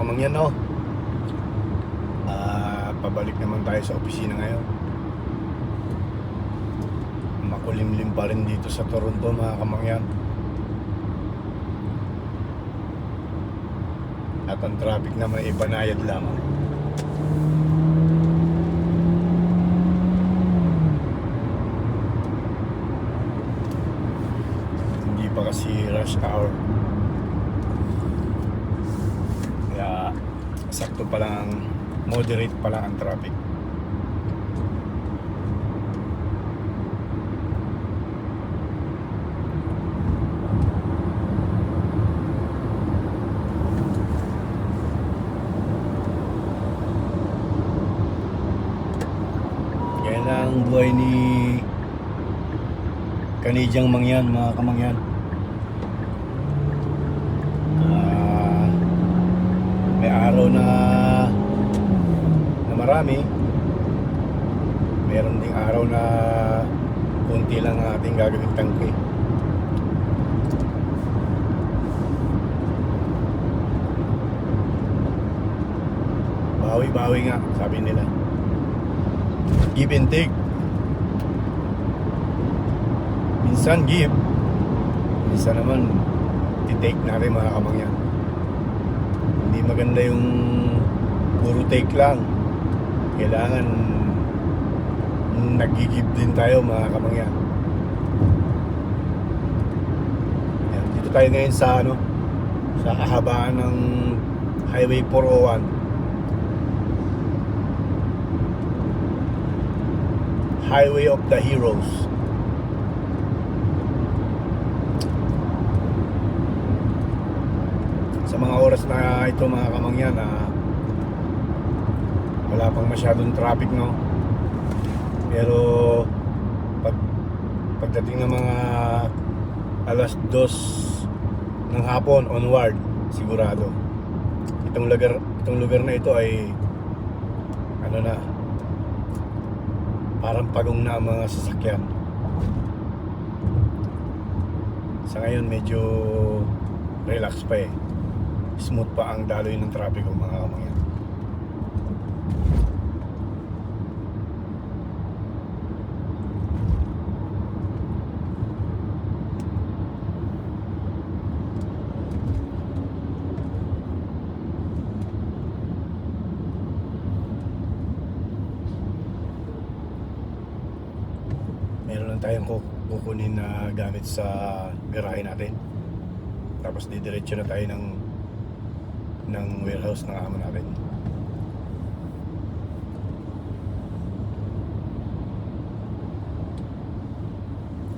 kamangyan, no? Pabalik naman tayo sa opisina ngayon. Makulimlim pa rin dito sa Toronto, mga kamangyan. At ang traffic naman ay banayad lamang. Hindi pa kasi rush hour. Kaya sakto pa lang, moderate pa lang ang traffic. Yan ang buhay ni Kanidyang Mangyan, mga kamangyan. May araw na marami, meron ding araw na kunti lang ang ating gagawing tangke. Bawi-bawi nga, sabi nila. Give and take. Minsan give, minsan naman i-take natin, mga kamangyan. Hindi maganda yung puro take lang. Kailangan nag-give din tayo, mga kamangyan. Ayan, dito tayo ngayon sa sa kahabaan ng Highway 401. Highway of the Heroes. Sa mga oras na ito, mga kamangyan, wala pang masyadong traffic, no? Pero pagdating ng mga alas 2 ng hapon onward, sigurado itong lugar na ito ay parang pagong na ang mga sasakyan. Sa ngayon medyo relax pa eh. Smooth pa ang daloy ng traffic, mga kamangyan. Meron lang tayong kukunin na gamit sa garahe natin. Tapos didiretso na tayo ng warehouse ng amo natin.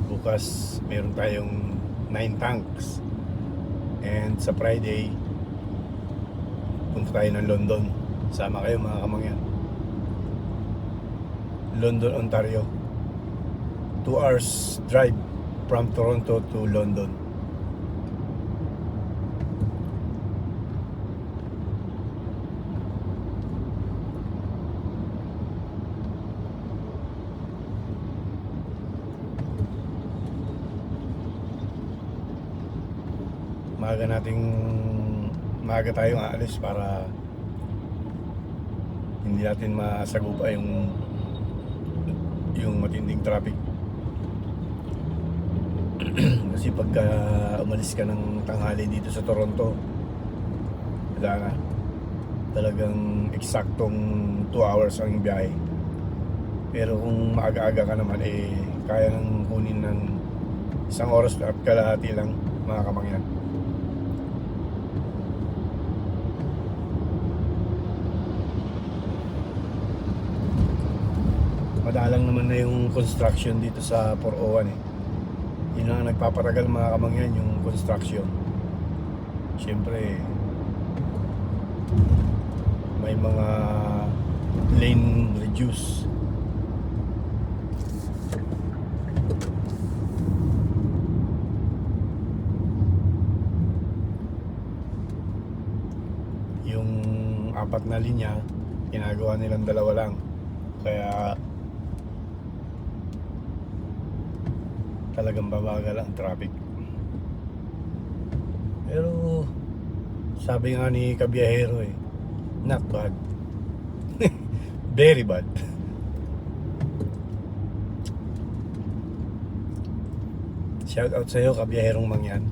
Bukas meron tayong 9 tanks. And sa Friday punta tayo ng London. Sama kayo, mga kamangyan. London, Ontario. 2 hours drive from Toronto to London. Maaga tayong aalis para hindi natin masagupa yung matinding traffic. Kasi pagka umalis ka ng tanghali dito sa Toronto, wala na, talagang eksaktong 2 hours ang biyahe. Pero kung maaga-aga ka naman, kaya nang kunin ng 1 oras at kalahati lang, mga kamangyan. Madalang naman na yung construction dito sa 401 eh. Yun ang nagpapatagal, mga kamangyan, yung construction. Siyempre may mga lane reduce. Yung 4 na linya, ginagawa nilang 2 lang. Kaya talagang babagal ang traffic. Pero Sabi nga ni kabiyahero not bad. Very bad. Shout out sa'yo, kabiyaherong mangyan.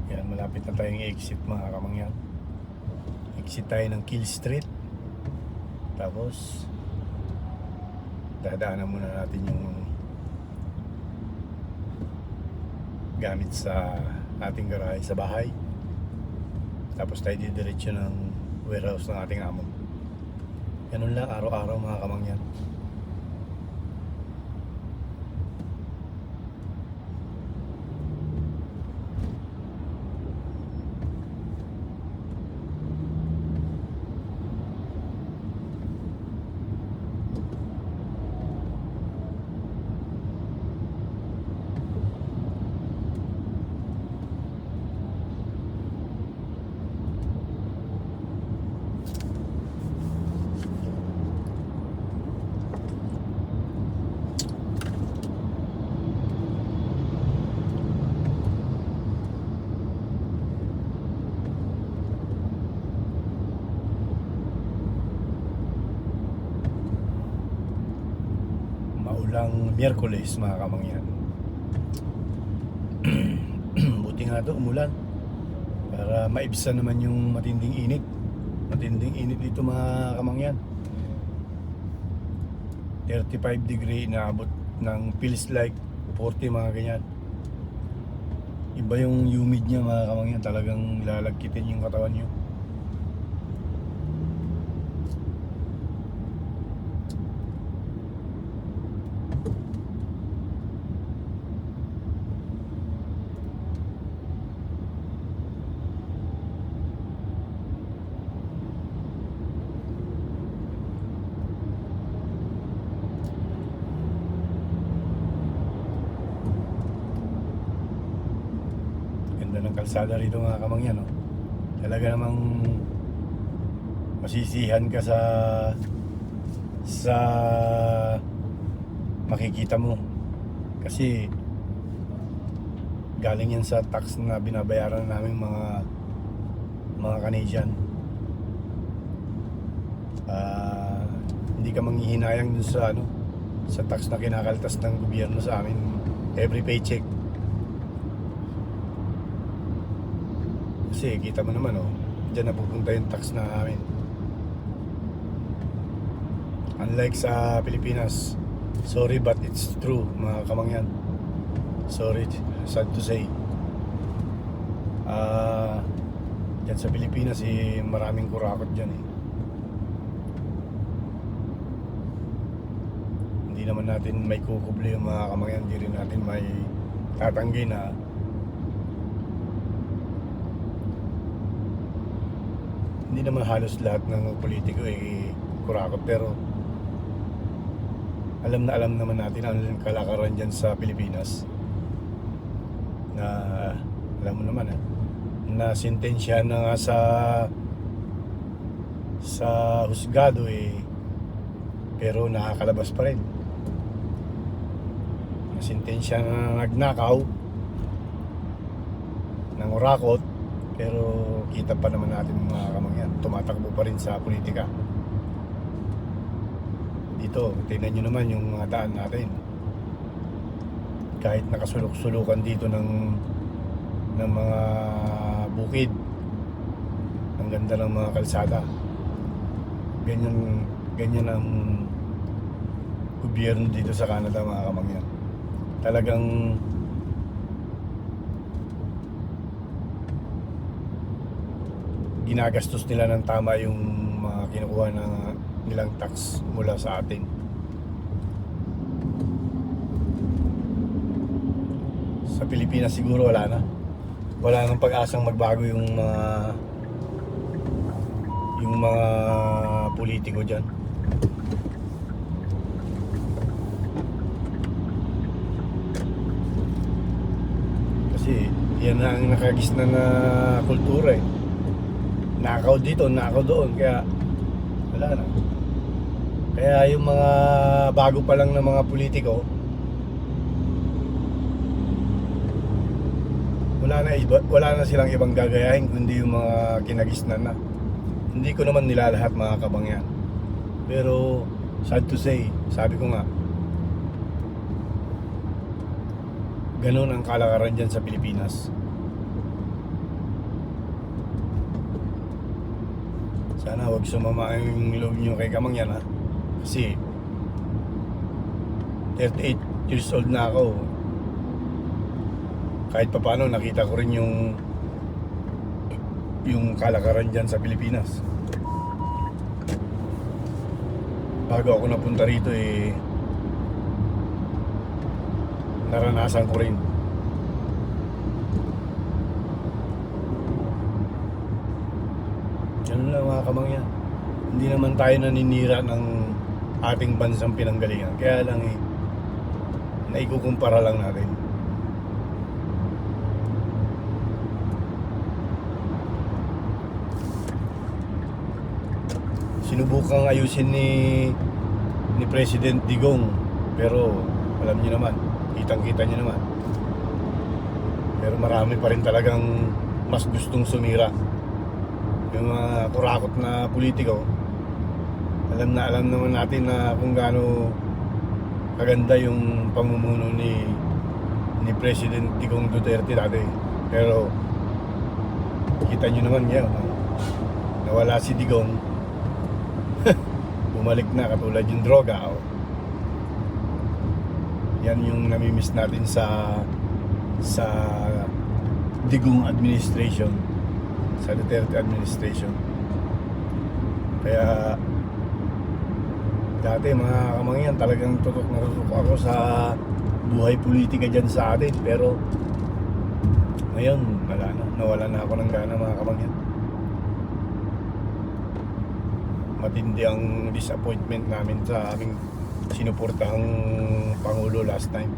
Yan, malapit na tayong exit mga kamangyan. Exit tayo ng Kill Street. Tapos dadaanan muna natin yung gamit sa ating garahe sa bahay. Tapos tayo didiretso ng warehouse ng ating amo. Ganun lang araw-araw mga kamangyan. Maulang Miyerkules mga kamangyan. Buti nga to umulan para maibsan naman yung matinding init. Matinding init dito mga kamangyan. 35 degree inaabot ng feels like 40 mga ganyan. Iba yung humid niya mga kamangyan, talagang lalagkitin yung katawan nyo. Ng kalsada rito mga kamangyan, no? Talaga namang masisihan ka sa makikita mo kasi galing yan sa tax na binabayaran namin mga Canadian. Hindi ka manghihinayang dun sa tax na kinakaltas ng gobyerno sa amin every paycheck. Kasi kita mo naman, dyan napupunta yung tax na namin. Unlike sa Pilipinas, sorry but it's true mga kamangyan. Sorry, sad to say. Dyan sa Pilipinas maraming kurakot dyan . Hindi naman natin may kukubli yung mga kamangyan. Hindi rin natin may tatanggi na hindi naman halos lahat ng politiko kurakot, pero alam naman natin ang kalakaran dyan sa Pilipinas na alam mo naman na sentensya na nga sa husgado pero nakakalabas pa rin. Na sentensya na nagnakaw ng urakot, pero kita pa naman natin mga kamangyan, tumatakbo pa rin sa politika. Dito, tingnan nyo naman yung mga daan natin. Kahit nakasulok-sulukan dito ng mga bukid, ang ganda ng mga kalsada. Ganyan ang gobyerno dito sa Canada mga kamangyan. Talagang ginagastos nila ng tama yung mga kinukuha ng nilang tax mula sa atin. Sa Pilipinas siguro wala nang pag-asang magbago yung mga politiko dyan. Kasi Yan ang nakagisnan na kultura eh. Nakaw dito, nakaw doon, kaya wala na. Kaya yung mga bago pa lang na mga politiko, wala na silang ibang gagayahin kundi yung mga kinagisnan na. Hindi ko naman nilalahat mga kabangyan. Pero sad to say, sabi ko nga, ganun ang kalakaran dyan sa Pilipinas. Sana wag sumama ang loob nyo kay Kamangyan ha. Kasi 38 years old na ako. Kahit papaano nakita ko rin yung kalakaran dyan sa Pilipinas. Bago ako napunta rito eh, naranasan ko rin. Ganun lang mga kamangyan. Hindi naman tayo naninira ng ating bansang pinanggalingan. Kaya lang eh, naikukumpara lang natin. Sinubukang ayusin ni President Digong, pero alam niyo naman, kitang-kita niyo naman. Pero marami pa rin talagang mas gustong sumira. Yung mga kurakot na politiko, alam naman natin na kung gaano kaganda yung pamumuno ni President Digong Duterte dati. Pero kita niyo naman ngayon, nawala si Digong, bumalik na katulad yung droga. Yan yung namimiss natin sa Digong administration, sa Duterte administration. Kaya dati mga kamangyan, talagang tutok na tutok ako sa buhay politika dyan sa atin. Pero ngayon wala na, nawala na ako ng gana mga kamangyan. Matindi ang disappointment namin sa aming sinuportahang Pangulo last time.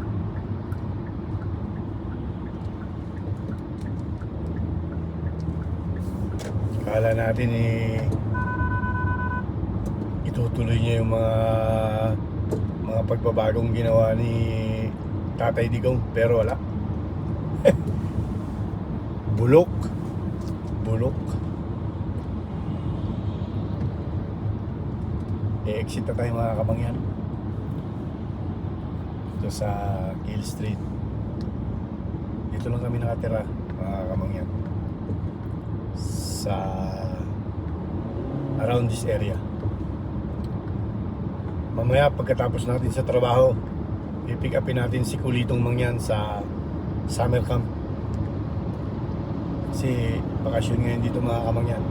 Akala natin itutuloy niya yung mga pagbabagong ginawa ni Tatay Digong, pero wala. Bulok. Exit na tayo mga kamangyan. Ito sa Kill Street. Dito lang kami nakatira mga kamangyan, sa around this area. Mamaya pagkatapos natin sa trabaho, pipick upin natin si Kulitong Mangyan sa summer camp. Kasi bakasyon ngayon dito mga kamangyan.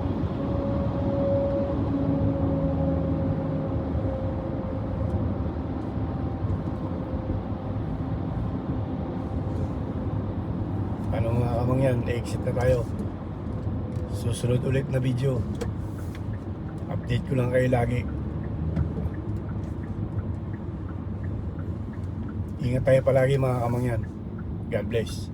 Ano mga kamangyan, exit na tayo. Susunod ulit na video, update ko lang kayo lagi. Ingat tayo palagi mga kamangyan. God bless.